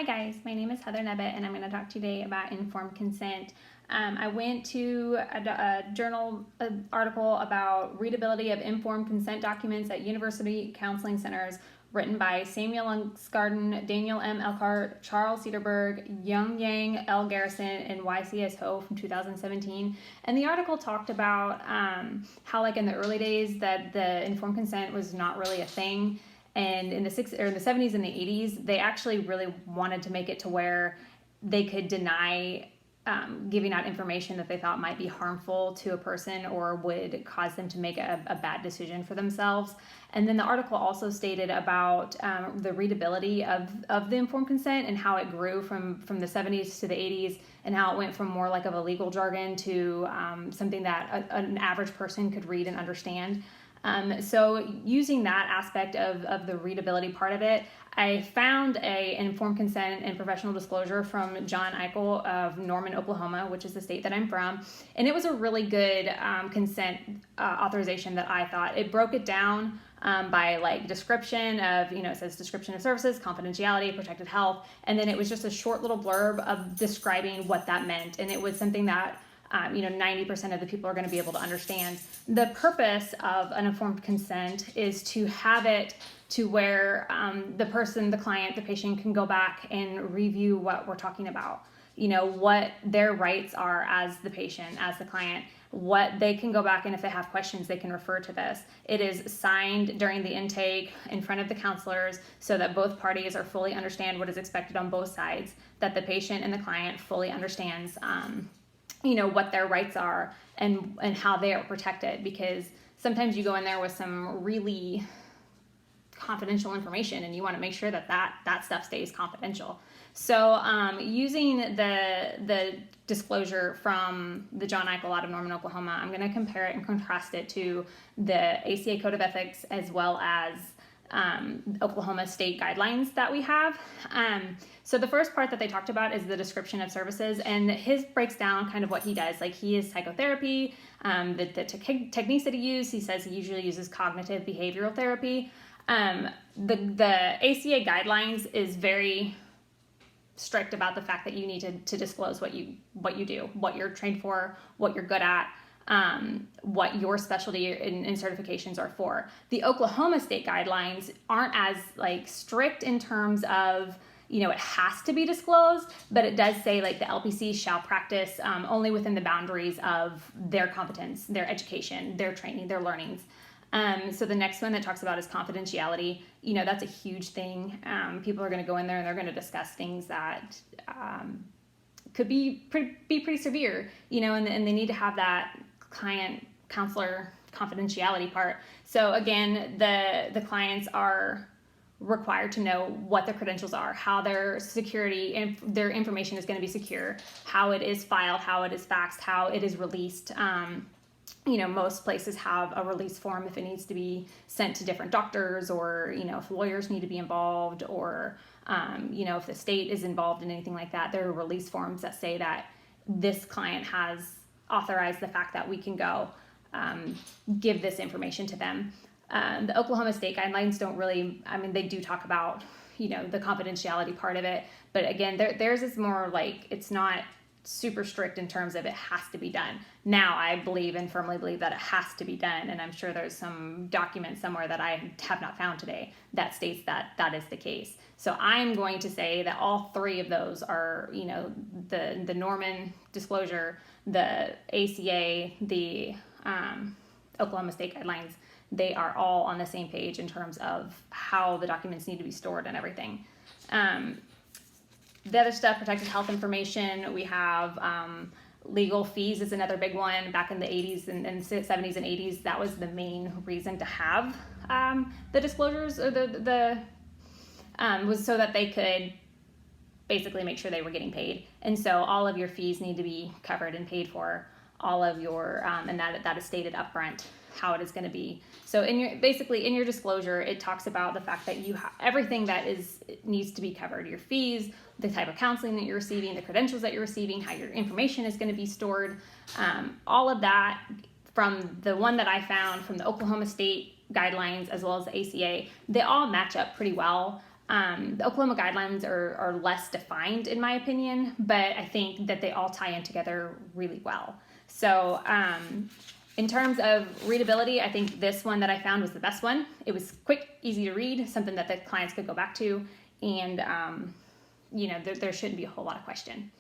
Hi guys, my name is Heather Nebhut and I'm going to talk today about informed consent. I went to a journal article about readability of informed consent documents at university counseling centers written by Samuel Lungsgarden, Daniel M. Elkhart, Charles Cederberg, Young Yang, L. Garrison, and YCS Ho from 2017. And the article talked about how like in the early days that the informed consent was not really a thing. And in the 70s and the 80s, they actually really wanted to make it to where they could deny giving out information that they thought might be harmful to a person or would cause them to make a bad decision for themselves. And then the article also stated about the readability of the informed consent and how it grew from the 70s to the 80s, and how it went from more like of a legal jargon to something that an average person could read and understand. So using that aspect of the readability part of it, I found an informed consent and professional disclosure from John Eichel of Norman, Oklahoma, which is the state that I'm from. And it was a really good consent authorization that I thought. It broke it down by like description of, it says description of services, confidentiality, protected health. And then it was just a short little blurb of describing what that meant. And it was something that 90% of the people are going to be able to understand. The purpose of an informed consent is to have it to where the person, the client, the patient can go back and review what we're talking about, what their rights are as the patient, as the client, what they can go back and if they have questions, they can refer to this. It is signed during the intake in front of the counselors so that both parties are fully understand what is expected on both sides, that the patient and the client fully understands what their rights are and how they are protected, because sometimes you go in there with some really confidential information and you want to make sure that stuff stays confidential. So using the disclosure from the John Eichel out of Norman, Oklahoma, I'm going to compare it and contrast it to the ACA Code of Ethics as well as Oklahoma state guidelines that we have. So the first part that they talked about is the description of services, and his breaks down kind of what he does. Like he is psychotherapy, the techniques that he uses, he says he usually uses cognitive behavioral therapy. The ACA guidelines is very strict about the fact that you need to disclose what you do, what you're trained for, what you're good at, what your specialty and certifications are for. The Oklahoma state guidelines aren't as like strict in terms of, it has to be disclosed, but it does say like the LPC shall practice only within the boundaries of their competence, their education, their training, their learnings. So the next one that talks about is confidentiality. That's a huge thing. People are going to go in there and they're going to discuss things that could be pretty severe, and they need to have that client counselor confidentiality part. So again, the clients are required to know what their credentials are, how their security and their information is going to be secure, how it is filed, how it is faxed, how it is released. Most places have a release form if it needs to be sent to different doctors, or if lawyers need to be involved, or if the state is involved in anything like that. There are release forms that say that this client has authorized the fact that we can go give this information to them. The Oklahoma state guidelines don't really, they do talk about, the confidentiality part of it, but again, theirs is more like, it's not super strict in terms of it has to be done. Now, I believe and firmly believe that it has to be done, and I'm sure there's some document somewhere that I have not found today that states that is the case. So I'm going to say that all three of those are, the Norman disclosure, the ACA, the Oklahoma state guidelines, they are all on the same page in terms of how the documents need to be stored and everything. The other stuff, protected health information, we have legal fees is another big one. Back in the 80s and 70s and 80s, that was the main reason to have the disclosures, or was so that they could basically make sure they were getting paid. And so all of your fees need to be covered and paid for, all of your, and that is stated upfront how it is going to be. So in your disclosure, it talks about the fact that you have everything that needs to be covered: your fees, the type of counseling that you're receiving, the credentials that you're receiving, how your information is going to be stored, all of that. From the one that I found from the Oklahoma state guidelines as well as the ACA, they all match up pretty well. The Oklahoma guidelines are less defined in my opinion, but I think that they all tie in together really well. So in terms of readability, I think this one that I found was the best one. It was quick, easy to read, something that the clients could go back to, and there shouldn't be a whole lot of question.